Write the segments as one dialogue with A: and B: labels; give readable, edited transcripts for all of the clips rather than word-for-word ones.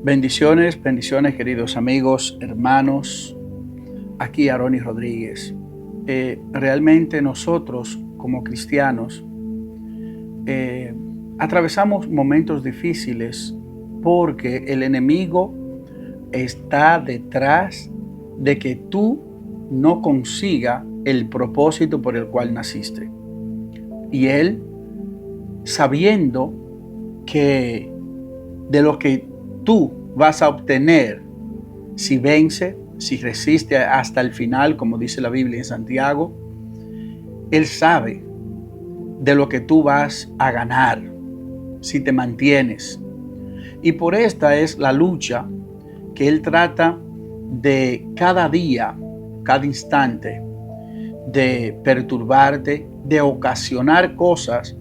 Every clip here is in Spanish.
A: Bendiciones, bendiciones queridos amigos, hermanos. Aquí Aroni Rodríguez. Realmente nosotros como cristianos atravesamos momentos difíciles porque el enemigo está detrás de que tú no consigas el propósito por el cual naciste. Y él, sabiendo que de lo que tú vas a obtener si vence, si resiste hasta el final, como dice la Biblia en Santiago, él sabe de lo que tú vas a ganar si te mantienes. Y por esta es la lucha que él trata de cada día, cada instante, de perturbarte, de ocasionar cosas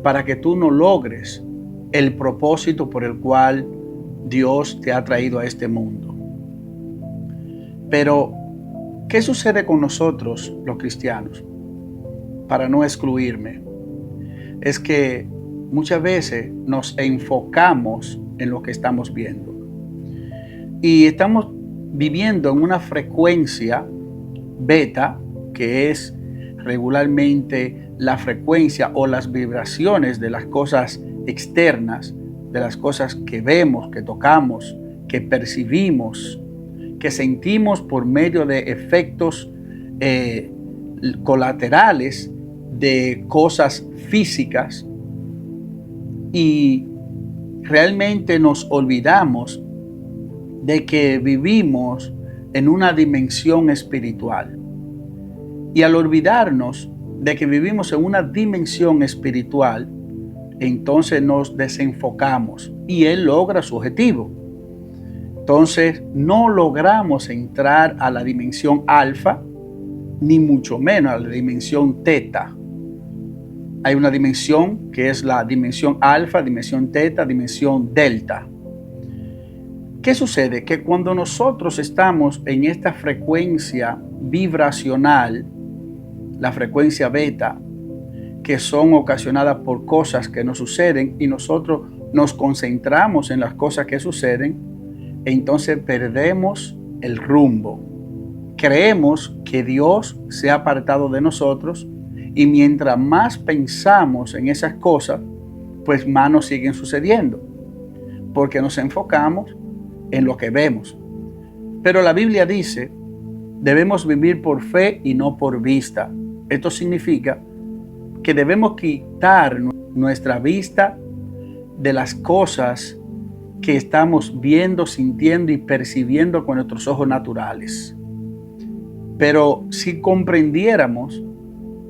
A: para que tú no logres el propósito por el cual Dios te ha traído a este mundo. Pero, ¿qué sucede con nosotros los cristianos? Para no excluirme, es que muchas veces nos enfocamos en lo que estamos viendo. Y estamos viviendo en una frecuencia beta, que es regularmente la frecuencia o las vibraciones de las cosas externas, de las cosas que vemos, que tocamos, que percibimos, que sentimos por medio de efectos colaterales de cosas físicas, y realmente nos olvidamos de que vivimos en una dimensión espiritual. Y al olvidarnos de que vivimos en una dimensión espiritual, entonces nos desenfocamos y él logra su objetivo. Entonces no logramos entrar a la dimensión alfa, ni mucho menos a la dimensión teta. Hay una dimensión que es la dimensión alfa, dimensión teta, dimensión delta. ¿Qué sucede? Que cuando nosotros estamos en esta frecuencia vibracional, la frecuencia beta, que son ocasionadas por cosas que nos suceden y nosotros nos concentramos en las cosas que suceden, entonces perdemos el rumbo. Creemos que Dios se ha apartado de nosotros y mientras más pensamos en esas cosas, pues más nos siguen sucediendo, porque nos enfocamos en lo que vemos. Pero la Biblia dice, debemos vivir por fe y no por vista. Esto significa que debemos quitar nuestra vista de las cosas que estamos viendo, sintiendo y percibiendo con nuestros ojos naturales. Pero si comprendiéramos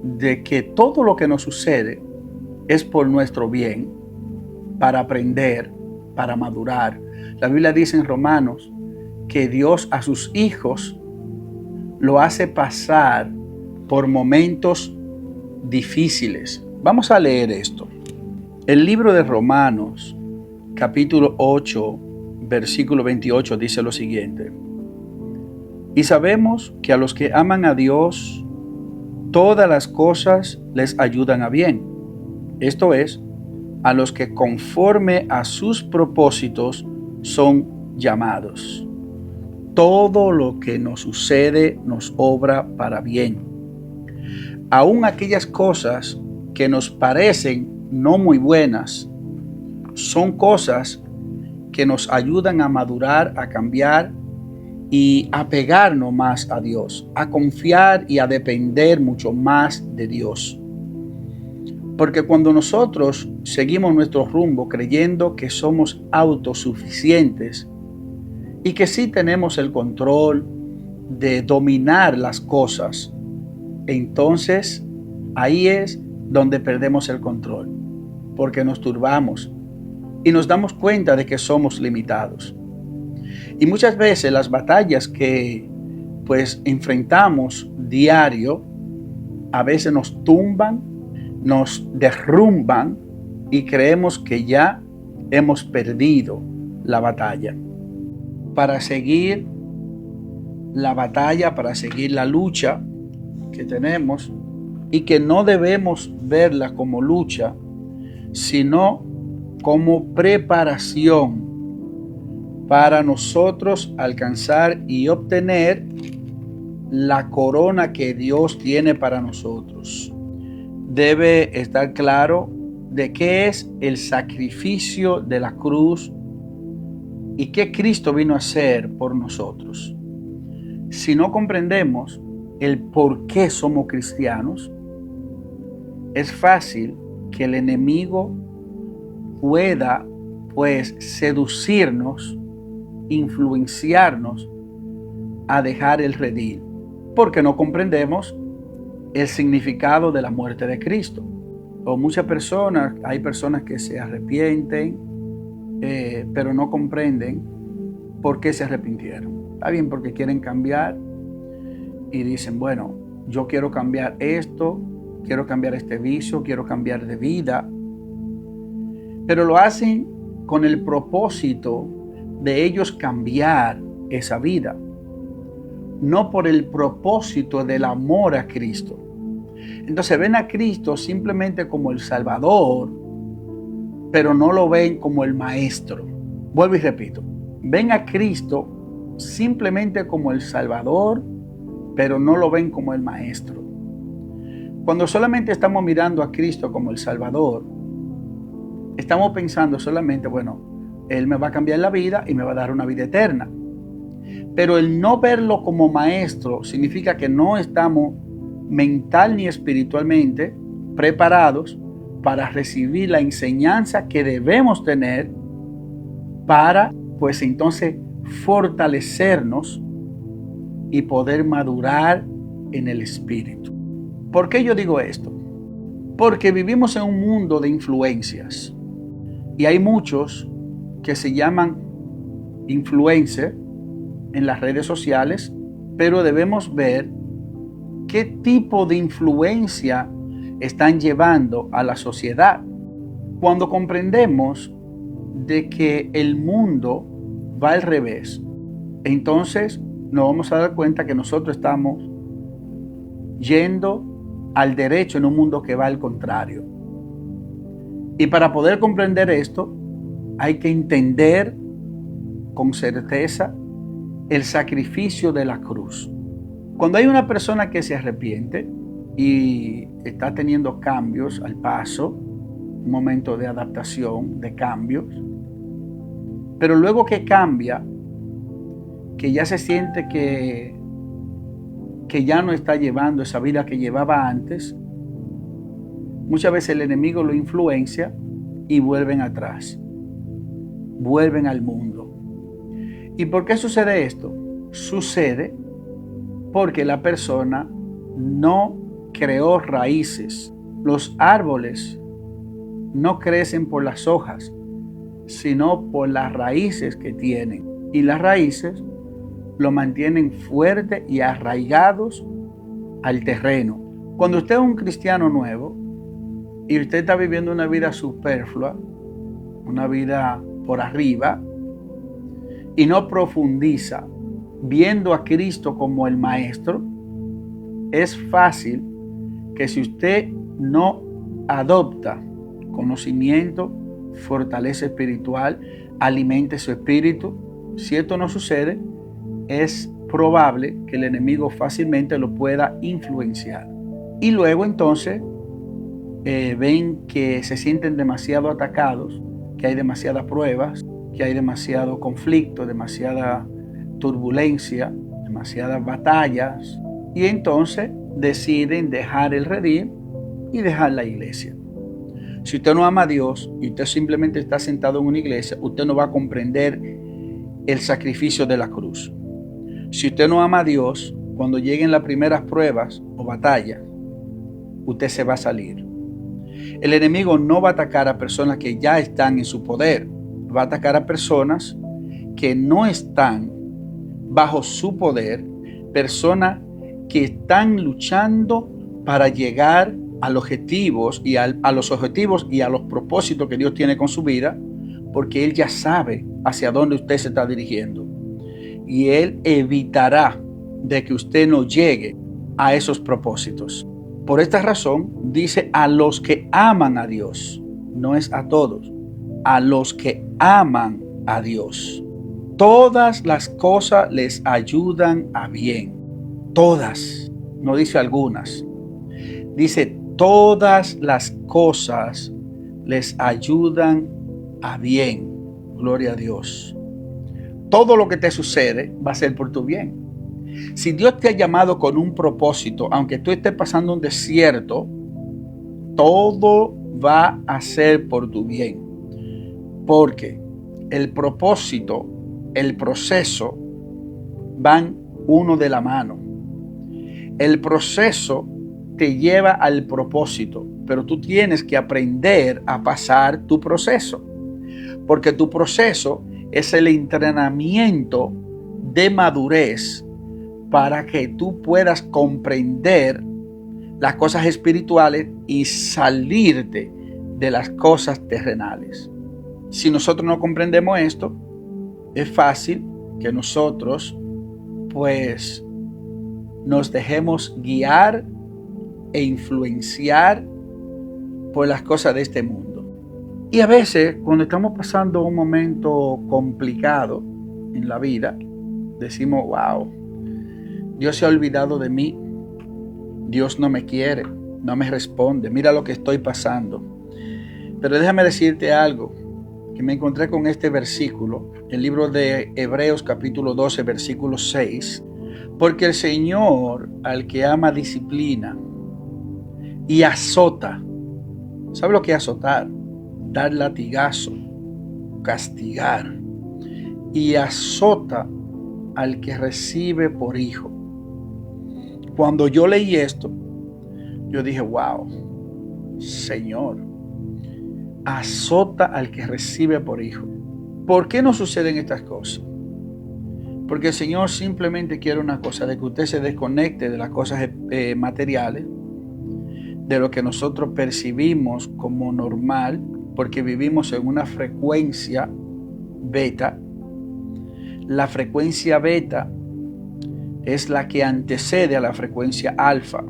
A: de que todo lo que nos sucede es por nuestro bien, para aprender, para madurar. La Biblia dice en Romanos que Dios a sus hijos lo hace pasar por momentos difíciles. Vamos a leer esto. El libro de Romanos, capítulo 8, versículo 28, dice lo siguiente: y sabemos que a los que aman a Dios, todas las cosas les ayudan a bien. Esto es, a los que conforme a sus propósitos son llamados. Todo lo que nos sucede nos obra para bien. Aún aquellas cosas que nos parecen no muy buenas, son cosas que nos ayudan a madurar, a cambiar y a pegarnos más a Dios, a confiar y a depender mucho más de Dios. Porque cuando nosotros seguimos nuestro rumbo creyendo que somos autosuficientes y que sí tenemos el control de dominar las cosas, entonces ahí es donde perdemos el control, porque nos turbamos y nos damos cuenta de que somos limitados. Y muchas veces las batallas que pues enfrentamos diario, a veces nos tumban, nos derrumban y creemos que ya hemos perdido la batalla. Para seguir la batalla, para seguir la lucha que tenemos, y que no debemos verla como lucha, sino como preparación para nosotros alcanzar y obtener la corona que Dios tiene para nosotros. Debe estar claro de qué es el sacrificio de la cruz y qué Cristo vino a hacer por nosotros. Si no comprendemos el por qué somos cristianos, es fácil que el enemigo pueda, pues, seducirnos, influenciarnos a dejar el redil, porque no comprendemos el significado de la muerte de Cristo. O muchas personas, hay personas que se arrepienten, pero no comprenden por qué se arrepintieron. Está bien, porque quieren cambiar y dicen, bueno, yo quiero cambiar esto, quiero cambiar este vicio, quiero cambiar de vida, pero lo hacen con el propósito de ellos cambiar esa vida, no por el propósito del amor a Cristo. Entonces ven a Cristo simplemente como el Salvador, pero no lo ven como el Maestro. Vuelvo y repito, ven a Cristo simplemente como el Salvador, pero no lo ven como el Maestro. Cuando solamente estamos mirando a Cristo como el Salvador, estamos pensando solamente, bueno, Él me va a cambiar la vida y me va a dar una vida eterna. Pero el no verlo como Maestro significa que no estamos mental ni espiritualmente preparados para recibir la enseñanza que debemos tener para, pues entonces, fortalecernos y poder madurar en el espíritu. ¿Por qué yo digo esto? Porque vivimos en un mundo de influencias y hay muchos que se llaman influencers en las redes sociales, pero debemos ver qué tipo de influencia están llevando a la sociedad. Cuando comprendemos de que el mundo va al revés, entonces nos vamos a dar cuenta que nosotros estamos yendo al derecho en un mundo que va al contrario. Y para poder comprender esto, hay que entender con certeza el sacrificio de la cruz. Cuando hay una persona que se arrepiente y está teniendo cambios al paso, un momento de adaptación, de cambios, pero luego que cambia, que ya se siente que ya no está llevando esa vida que llevaba antes, muchas veces el enemigo lo influencia y vuelven atrás, vuelven al mundo. ¿Y por qué sucede esto? Sucede porque la persona no creó raíces. Los árboles no crecen por las hojas, sino por las raíces que tienen. Y las raíces lo mantienen fuerte y arraigados al terreno. Cuando usted es un cristiano nuevo y usted está viviendo una vida superflua, una vida por arriba, y no profundiza viendo a Cristo como el Maestro, es fácil que si usted no adopta conocimiento, fortaleza espiritual, alimente su espíritu, si esto no sucede, es probable que el enemigo fácilmente lo pueda influenciar. Y luego entonces ven que se sienten demasiado atacados, que hay demasiadas pruebas, que hay demasiado conflicto, demasiada turbulencia, demasiadas batallas, y entonces deciden dejar el redil y dejar la iglesia. Si usted no ama a Dios y usted simplemente está sentado en una iglesia, usted no va a comprender el sacrificio de la cruz. Si usted no ama a Dios, cuando lleguen las primeras pruebas o batallas, usted se va a salir. El enemigo no va a atacar a personas que ya están en su poder, va a atacar a personas que no están bajo su poder, personas que están luchando para llegar a los objetivos y a los propósitos que Dios tiene con su vida, porque Él ya sabe hacia dónde usted se está dirigiendo. Y Él evitará de que usted no llegue a esos propósitos. Por esta razón, dice a los que aman a Dios, no es a todos, a los que aman a Dios. todas las cosas les ayudan a bien. Todas, no dice algunas. Dice, todas las cosas les ayudan a bien. Gloria a Dios. Todo lo que te sucede va a ser por tu bien. Si Dios te ha llamado con un propósito, aunque tú estés pasando un desierto, todo va a ser por tu bien. Porque el propósito, el proceso, van uno de la mano. El proceso te lleva al propósito, pero tú tienes que aprender a pasar tu proceso. Porque tu proceso es el entrenamiento de madurez para que tú puedas comprender las cosas espirituales y salirte de las cosas terrenales. Si nosotros no comprendemos esto, es fácil que nosotros pues nos dejemos guiar e influenciar por las cosas de este mundo. Y a veces, cuando estamos pasando un momento complicado en la vida, decimos, wow, Dios se ha olvidado de mí, Dios no me quiere, no me responde, mira lo que estoy pasando. Pero déjame decirte algo, que me encontré con este versículo, el libro de Hebreos capítulo 12, versículo 6, porque el Señor al que ama disciplina y azota. ¿Sabe lo que es azotar? Dar latigazo, castigar. Y azota al que recibe por hijo. Cuando yo leí esto, yo dije, wow, Señor, azota al que recibe por hijo. ¿Por qué no suceden estas cosas? Porque el Señor simplemente quiere una cosa, de que usted se desconecte de las cosas materiales, de lo que nosotros percibimos como normal, porque vivimos en una frecuencia beta. La frecuencia beta es la que antecede a la frecuencia alfa.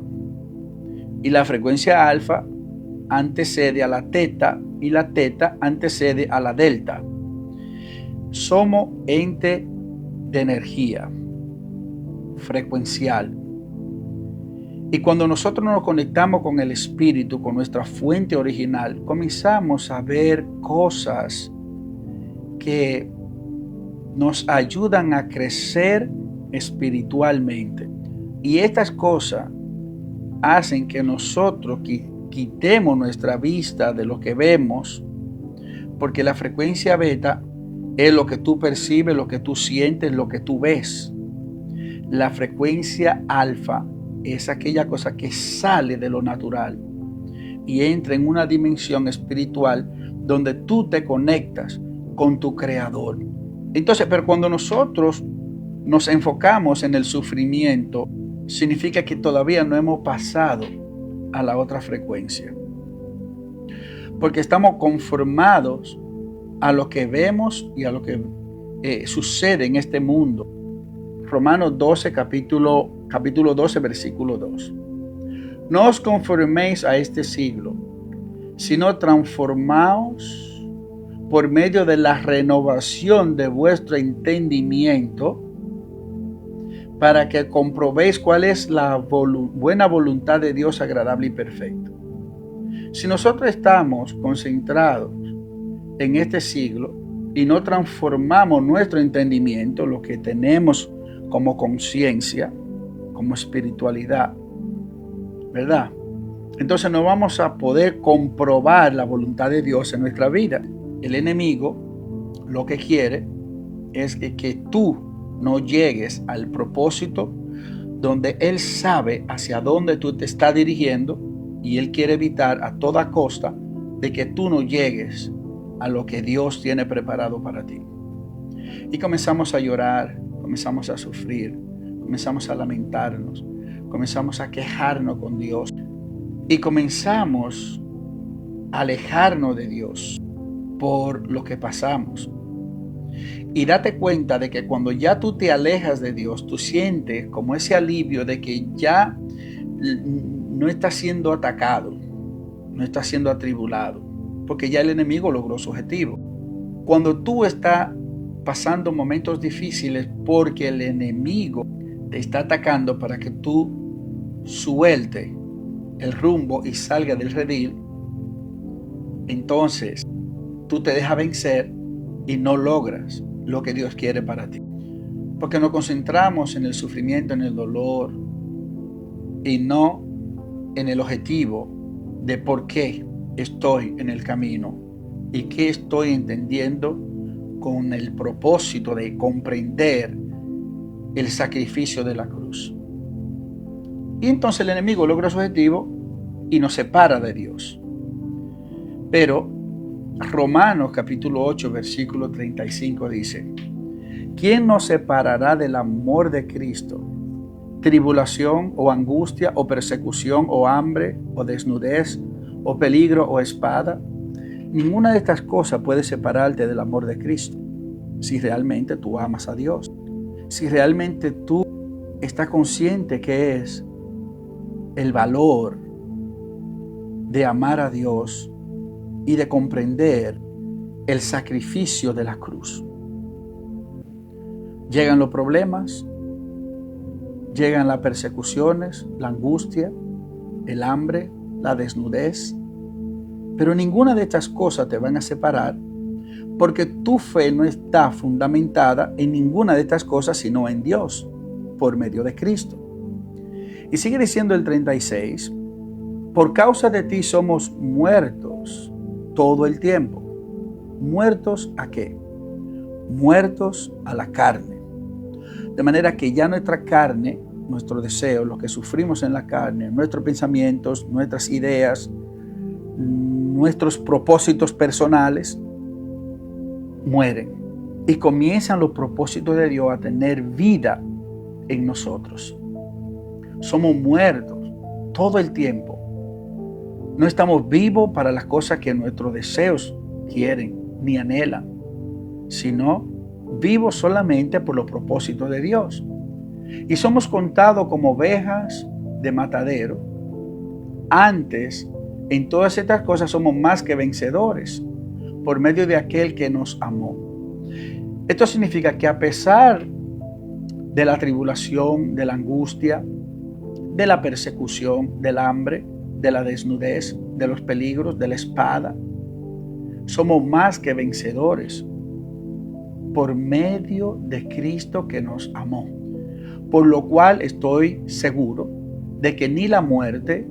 A: Y la frecuencia alfa antecede a la teta y la teta antecede a la delta. Somos ente de energía frecuencial. Y cuando nosotros nos conectamos con el espíritu, con nuestra fuente original, comenzamos a ver cosas que nos ayudan a crecer espiritualmente. Y estas cosas hacen que nosotros quitemos nuestra vista de lo que vemos, porque la frecuencia beta es lo que tú percibes, lo que tú sientes, lo que tú ves. La frecuencia alfa es aquella cosa que sale de lo natural y entra en una dimensión espiritual donde tú te conectas con tu creador. Entonces, pero cuando nosotros nos enfocamos en el sufrimiento, significa que todavía no hemos pasado a la otra frecuencia. Porque estamos conformados a lo que vemos y a lo que sucede en este mundo. Romanos 12, capítulo 12, versículo 2. No os conforméis a este siglo, sino transformaos por medio de la renovación de vuestro entendimiento, para que comprobéis cuál es la buena voluntad de Dios agradable y perfecta. Si nosotros estamos concentrados en este siglo y no transformamos nuestro entendimiento, lo que tenemos como conciencia, como espiritualidad, ¿verdad? Entonces no vamos a poder comprobar la voluntad de Dios en nuestra vida. El enemigo lo que quiere es que tú no llegues al propósito donde él sabe hacia dónde tú te estás dirigiendo, y él quiere evitar a toda costa de que tú no llegues a lo que Dios tiene preparado para ti. Y comenzamos a llorar, comenzamos a sufrir, comenzamos a lamentarnos, comenzamos a quejarnos con Dios y comenzamos a alejarnos de Dios por lo que pasamos. Y date cuenta de que cuando ya tú te alejas de Dios, tú sientes como ese alivio de que ya no estás siendo atacado, no estás siendo atribulado, porque ya el enemigo logró su objetivo. Cuando tú estás pasando momentos difíciles porque el enemigo te está atacando para que tú suelte el rumbo y salga del redil, entonces tú te dejas vencer y no logras lo que Dios quiere para ti. Porque nos concentramos en el sufrimiento, en el dolor y no en el objetivo de por qué estoy en el camino y qué estoy entendiendo con el propósito de comprender el sacrificio de la cruz. Y entonces el enemigo logra su objetivo y nos separa de Dios. Pero Romanos capítulo 8 versículo 35 dice: ¿quién nos separará del amor de Cristo? ¿Tribulación o angustia o persecución o hambre o desnudez o peligro o espada? Ninguna de estas cosas puede separarte del amor de Cristo. Si realmente tú amas a Dios, si realmente tú estás consciente que es el valor de amar a Dios y de comprender el sacrificio de la cruz. Llegan los problemas, llegan las persecuciones, la angustia, el hambre, la desnudez, pero ninguna de estas cosas te van a separar porque tu fe no está fundamentada en ninguna de estas cosas sino en Dios, por medio de Cristo. Y sigue diciendo el 36, por causa de ti somos muertos todo el tiempo. ¿Muertos a qué? Muertos a la carne. De manera que ya nuestra carne, nuestros deseos, lo que sufrimos en la carne, nuestros pensamientos, nuestras ideas, nuestros propósitos personales, mueren. Y comienzan los propósitos de Dios a tener vida en nosotros. Somos muertos todo el tiempo. No estamos vivos para las cosas que nuestros deseos quieren ni anhelan, sino vivos solamente por los propósitos de Dios. Y somos contados como ovejas de matadero. Antes, en todas estas cosas somos más que vencedores por medio de aquel que nos amó. Esto significa que a pesar de la tribulación, de la angustia, de la persecución, del hambre, de la desnudez, de los peligros, de la espada, somos más que vencedores por medio de Cristo que nos amó. Por lo cual estoy seguro de que ni la muerte,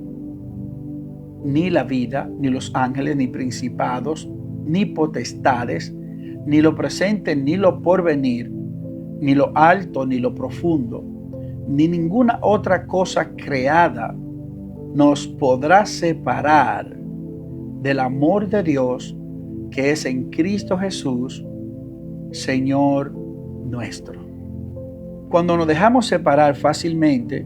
A: ni la vida, ni los ángeles, ni principados, ni potestades, ni lo presente, ni lo porvenir, ni lo alto, ni lo profundo, ni ninguna otra cosa creada nos podrá separar del amor de Dios que es en Cristo Jesús, Señor nuestro. Cuando nos dejamos separar fácilmente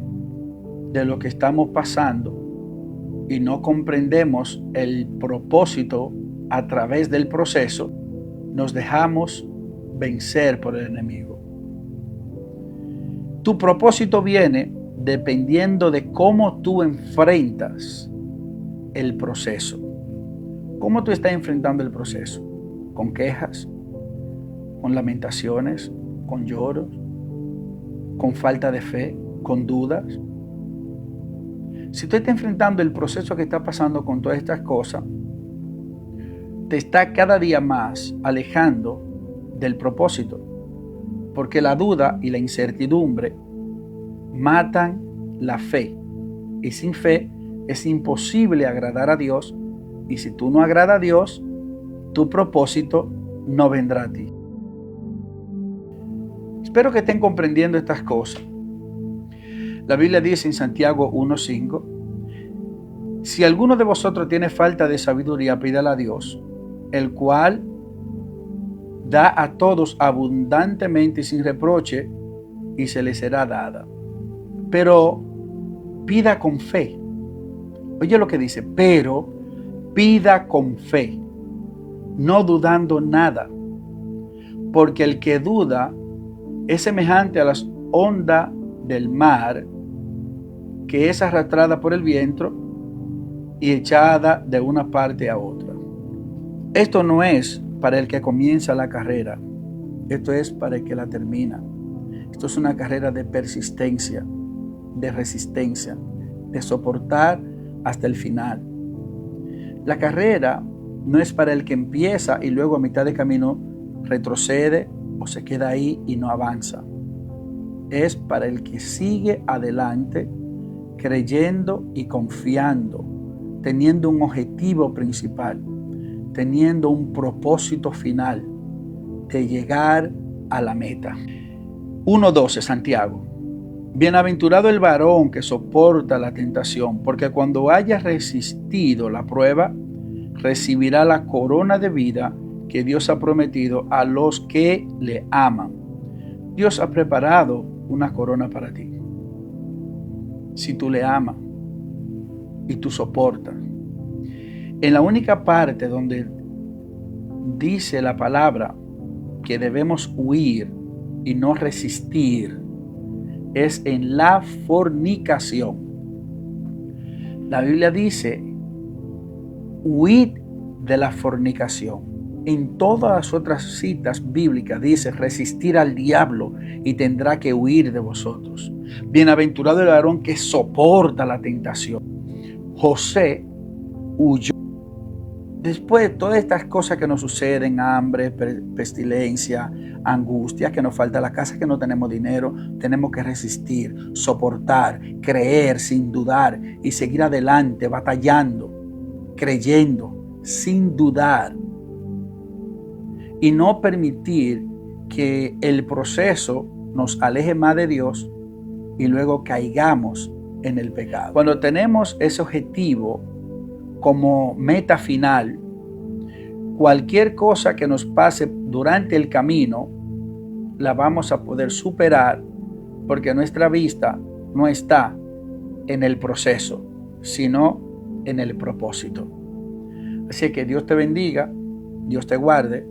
A: de lo que estamos pasando y no comprendemos el propósito a través del proceso, nos dejamos vencer por el enemigo. Tu propósito viene dependiendo de cómo tú enfrentas el proceso. ¿Cómo tú estás enfrentando el proceso? ¿Con quejas? ¿Con lamentaciones? ¿Con lloros? ¿Con falta de fe? ¿Con dudas? Si tú estás enfrentando el proceso que está pasando con todas estas cosas, te está cada día más alejando del propósito, porque la duda y la incertidumbre matan la fe, y sin fe es imposible agradar a Dios, y si tú no agradas a Dios, tu propósito no vendrá a ti. Espero que estén comprendiendo estas cosas. La Biblia dice en Santiago 1:5, si alguno de vosotros tiene falta de sabiduría, pídala a Dios, el cual da a todos abundantemente y sin reproche, y se le será dada. Pero pida con fe. Oye lo que dice, pero pida con fe, no dudando nada, porque el que duda es semejante a las ondas del mar, que es arrastrada por el viento y echada de una parte a otra. Esto no es para el que comienza la carrera. Esto es para el que la termina. Esto es una carrera de persistencia, de resistencia, de soportar hasta el final. La carrera no es para el que empieza y luego a mitad de camino retrocede o se queda ahí y no avanza. Es para el que sigue adelante, creyendo y confiando, teniendo un objetivo principal, teniendo un propósito final de llegar a la meta. 1:12 Santiago. Bienaventurado el varón que soporta la tentación, porque cuando haya resistido la prueba, recibirá la corona de vida que Dios ha prometido a los que le aman. Dios ha preparado una corona para ti. Si tú le amas y tú soportas. En la única parte donde dice la palabra que debemos huir y no resistir es en la fornicación. La Biblia dice, huid de la fornicación. En todas las otras citas bíblicas dice, resistir al diablo y tendrá que huir de vosotros. Bienaventurado el varón que soporta la tentación. José huyó. Después de todas estas cosas que nos suceden, hambre, pestilencia, angustia, que nos falta la casa, que no tenemos dinero, tenemos que resistir, soportar, creer sin dudar y seguir adelante, batallando, creyendo, sin dudar. Y no permitir que el proceso nos aleje más de Dios y luego caigamos en el pecado. Cuando tenemos ese objetivo como meta final, cualquier cosa que nos pase durante el camino la vamos a poder superar porque nuestra vista no está en el proceso, sino en el propósito. Así que Dios te bendiga, Dios te guarde.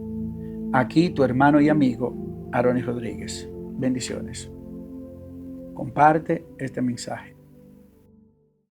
A: Aquí tu hermano y amigo, Aronis Rodríguez. Bendiciones. Comparte este mensaje.